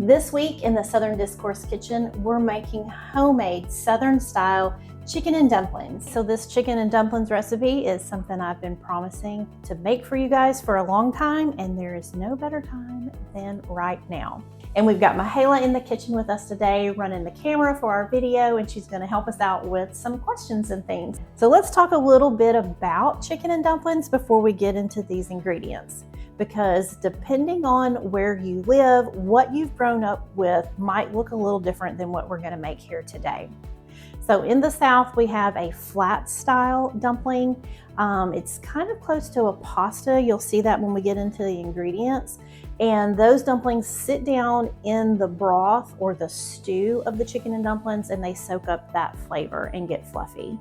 This week in the Southern Discourse Kitchen, we're making homemade Southern style chicken and dumplings. So this chicken and dumplings recipe is something I've been promising to make for you guys for a long time, and there is no better time than right now. And we've got Mihaela in the kitchen with us today, running the camera for our video, and she's going to help us out with some questions and things. So let's talk a little bit about chicken and dumplings before we get into these ingredients, because depending on where you live, what you've grown up with might look a little different than what we're going to make here today. So in the South, we have a flat style dumpling. It's kind of close to a pasta. You'll see that when we get into the ingredients. And those dumplings sit down in the broth or the stew of the chicken and dumplings, and they soak up that flavor and get fluffy.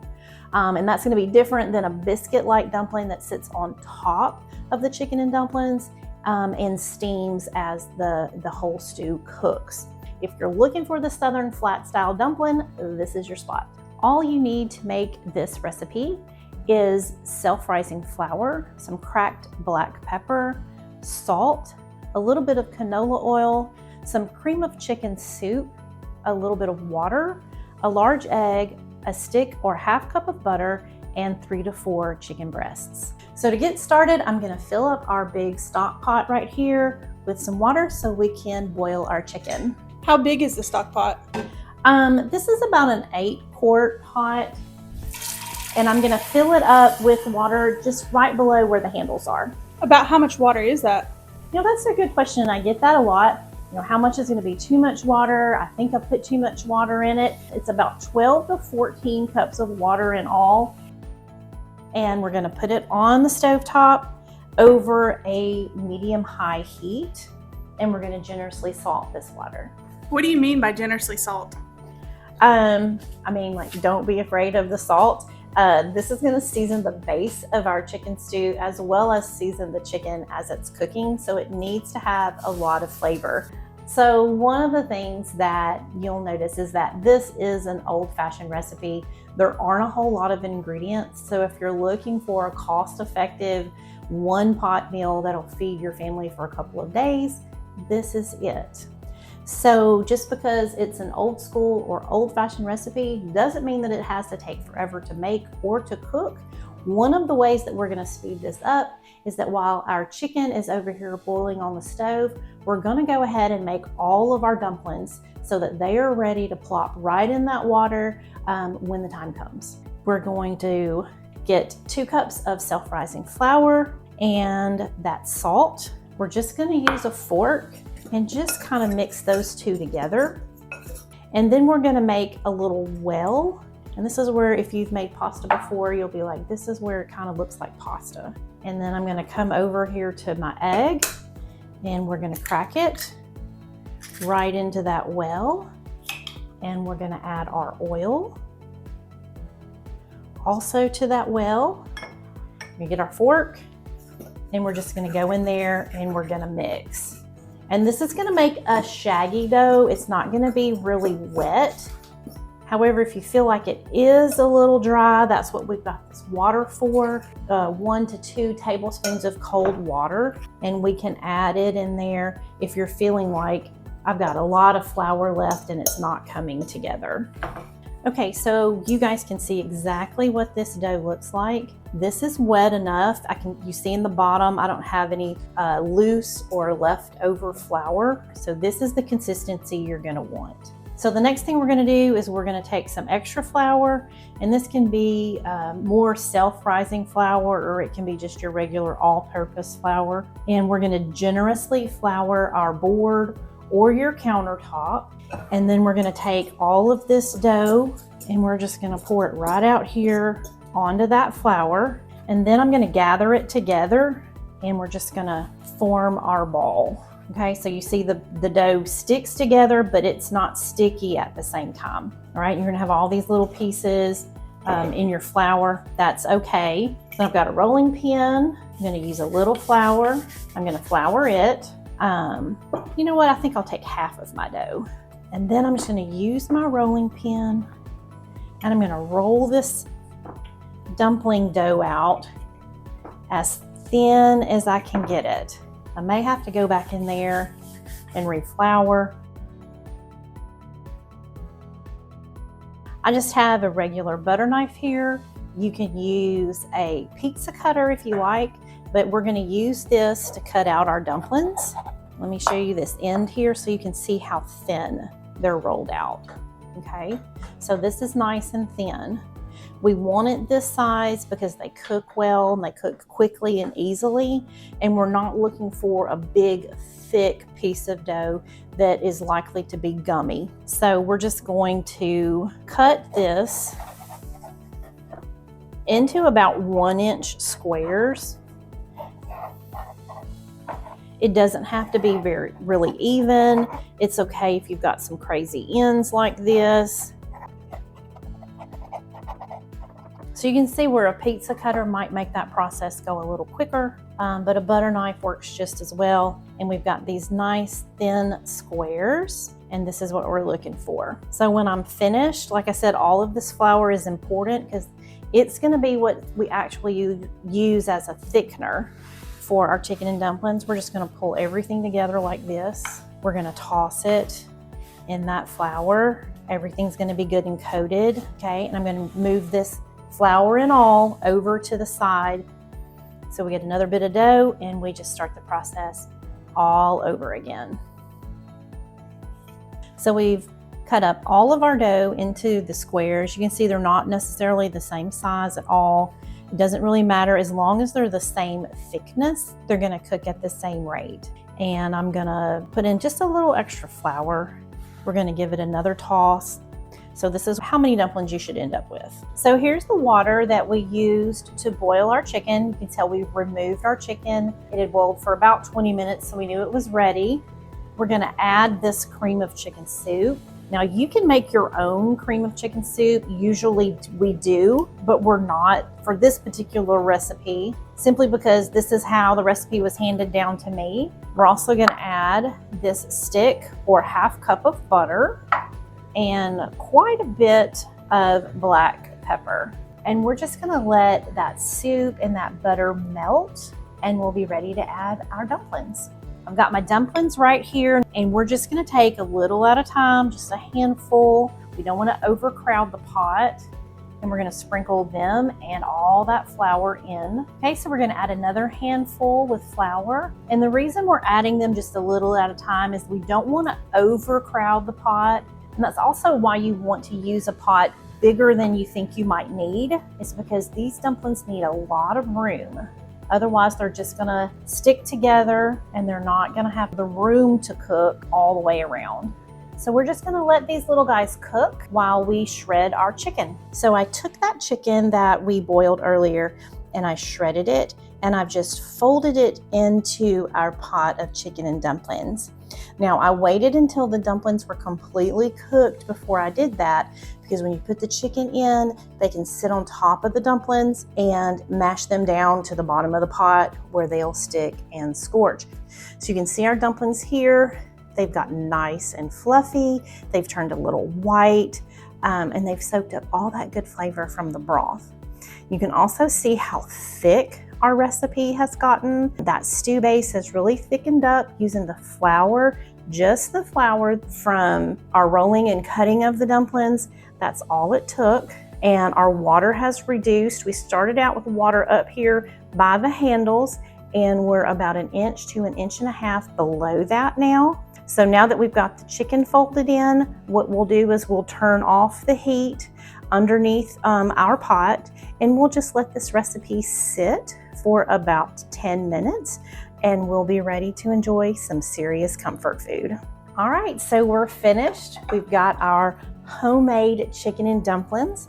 And that's going to be different than a biscuit-like dumpling that sits on top of the chicken and dumplings and steams as the whole stew cooks. If you're looking for the Southern flat style dumpling, this is your spot. All you need to make this recipe is self-rising flour, some cracked black pepper, salt, a little bit of canola oil, some cream of chicken soup, a little bit of water, a large egg, a stick or half cup of butter, and 3 to 4 chicken breasts. So to get started, I'm gonna fill up our big stock pot right here with some water so we can boil our chicken. How big is the stock pot? This is about an 8-quart pot, and I'm gonna fill it up with water just right below where the handles are. About how much water is that? You know, that's a good question. I get that a lot. You know, how much is gonna be too much water? I think I put too much water in it. It's about 12 to 14 cups of water in all. And we're gonna put it on the stovetop over a medium-high heat, and we're gonna generously salt this water. What do you mean by generously salt? I mean, like, don't be afraid of the salt. This is gonna season the base of our chicken stew as well as season the chicken as it's cooking, so it needs to have a lot of flavor. So one of the things that you'll notice is that this is an old-fashioned recipe. There aren't a whole lot of ingredients, so if you're looking for a cost-effective one-pot meal that'll feed your family for a couple of days, this is it. So just because it's an old school or old-fashioned recipe doesn't mean that it has to take forever to make or to cook. One of the ways that we're going to speed this up is that while our chicken is over here boiling on the stove, we're going to go ahead and make all of our dumplings so that they are ready to plop right in that water when the time comes. We're going to get 2 cups of self-rising flour and that salt. We're just going to use a fork and just kind of mix those two together. And then we're gonna make a little well. And this is where, if you've made pasta before, you'll be like, this is where it kind of looks like pasta. And then I'm gonna come over here to my egg, and we're gonna crack it right into that well. And we're gonna add our oil also to that well. We're gonna get our fork, and we're just gonna go in there and we're gonna mix. And this is gonna make a shaggy dough. It's not gonna be really wet. However, if you feel like it is a little dry, that's what we've got this water for. 1 to 2 tablespoons of cold water, and we can add it in there if you're feeling like I've got a lot of flour left and it's not coming together. Okay, so you guys can see exactly what this dough looks like. This is wet enough. You see in the bottom, I don't have any loose or leftover flour. So this is the consistency you're gonna want. So the next thing we're gonna do is we're gonna take some extra flour, and this can be more self-rising flour, or it can be just your regular all-purpose flour. And we're gonna generously flour our board or your countertop. And then we're gonna take all of this dough and we're just gonna pour it right out here onto that flour. And then I'm gonna gather it together and we're just gonna form our ball. Okay, so you see the dough sticks together, but it's not sticky at the same time. All right, you're gonna have all these little pieces in your flour. That's okay. So I've got a rolling pin. I'm gonna use a little flour. I'm gonna flour it. You know what, I think I'll take half of my dough. And then I'm just gonna use my rolling pin and I'm gonna roll this dumpling dough out as thin as I can get it. I may have to go back in there and reflour, I just have a regular butter knife here. You can use a pizza cutter if you like, but we're gonna use this to cut out our dumplings. Let me show you this end here so you can see how thin they're rolled out, okay? So this is nice and thin. We want it this size because they cook well and they cook quickly and easily, and we're not looking for a big, thick piece of dough that is likely to be gummy. So we're just going to cut this into about 1-inch squares. It doesn't have to be really even. It's okay if you've got some crazy ends like this. So you can see where a pizza cutter might make that process go a little quicker, but a butter knife works just as well. And we've got these nice thin squares, and this is what we're looking for. So when I'm finished, like I said, all of this flour is important because it's gonna be what we actually use as a thickener for our chicken and dumplings. We're just gonna pull everything together like this. We're gonna toss it in that flour. Everything's gonna be good and coated, okay? And I'm gonna move this flour and all over to the side. So we get another bit of dough and we just start the process all over again. So we've cut up all of our dough into the squares. You can see they're not necessarily the same size at all. It doesn't really matter as long as they're the same thickness, they're gonna cook at the same rate. And I'm gonna put in just a little extra flour. We're gonna give it another toss. So this is how many dumplings you should end up with. So here's the water that we used to boil our chicken. You can tell we've removed our chicken. It had boiled for about 20 minutes, so we knew it was ready. We're gonna add this cream of chicken soup. Now you can make your own cream of chicken soup. Usually we do, but we're not for this particular recipe, simply because this is how the recipe was handed down to me. We're also gonna add this stick or half cup of butter and quite a bit of black pepper. And we're just gonna let that soup and that butter melt, and we'll be ready to add our dumplings. I've got my dumplings right here, and we're just gonna take a little at a time, just a handful. We don't wanna overcrowd the pot. And we're gonna sprinkle them and all that flour in. Okay, so we're gonna add another handful with flour. And the reason we're adding them just a little at a time is we don't wanna overcrowd the pot. And that's also why you want to use a pot bigger than you think you might need. It's because these dumplings need a lot of room. Otherwise, they're just gonna stick together and they're not gonna have the room to cook all the way around. So we're just gonna let these little guys cook while we shred our chicken. So I took that chicken that we boiled earlier and I shredded it, and I've just folded it into our pot of chicken and dumplings. Now I waited until the dumplings were completely cooked before I did that, because when you put the chicken in, they can sit on top of the dumplings and mash them down to the bottom of the pot where they'll stick and scorch. So you can see our dumplings here. They've gotten nice and fluffy. They've turned a little white, and they've soaked up all that good flavor from the broth. You can also see how thick our recipe has gotten. That stew base has really thickened up using the flour, just the flour from our rolling and cutting of the dumplings. That's all it took. And our water has reduced. We started out with water up here by the handles, and we're about 1 inch to 1.5 inches below that now. So now that we've got the chicken folded in, what we'll do is we'll turn off the heat underneath our pot, and we'll just let this recipe sit for about 10 minutes, and we'll be ready to enjoy some serious comfort food. All right, so we're finished. We've got our homemade chicken and dumplings.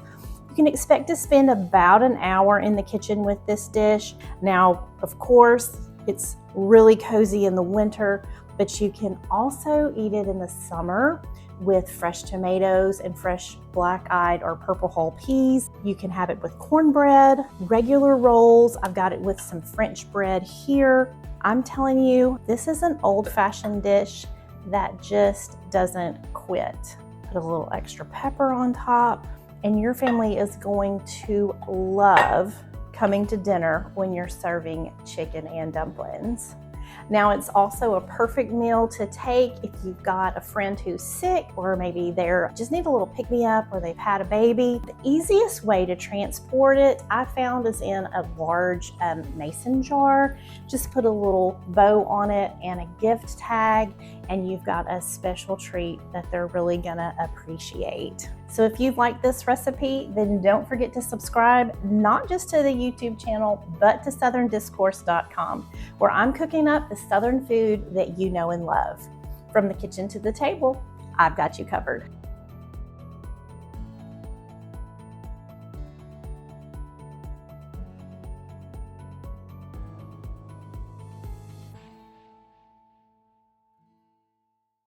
You can expect to spend about an hour in the kitchen with this dish. Now, of course, it's really cozy in the winter, but you can also eat it in the summer with fresh tomatoes and fresh black-eyed or purple hull peas. You can have it with cornbread, regular rolls. I've got it with some French bread here. I'm telling you, this is an old-fashioned dish that just doesn't quit. Put a little extra pepper on top, and your family is going to love coming to dinner when you're serving chicken and dumplings. Now, it's also a perfect meal to take if you've got a friend who's sick, or maybe they're just need a little pick-me-up, or they've had a baby. The easiest way to transport it, I found, is in a large mason jar. Just put a little bow on it and a gift tag, and you've got a special treat that they're really gonna appreciate. So if you've liked this recipe, then don't forget to subscribe, not just to the YouTube channel, but to southerndiscourse.com, where I'm cooking up the Southern food that you know and love. From the kitchen to the table, I've got you covered.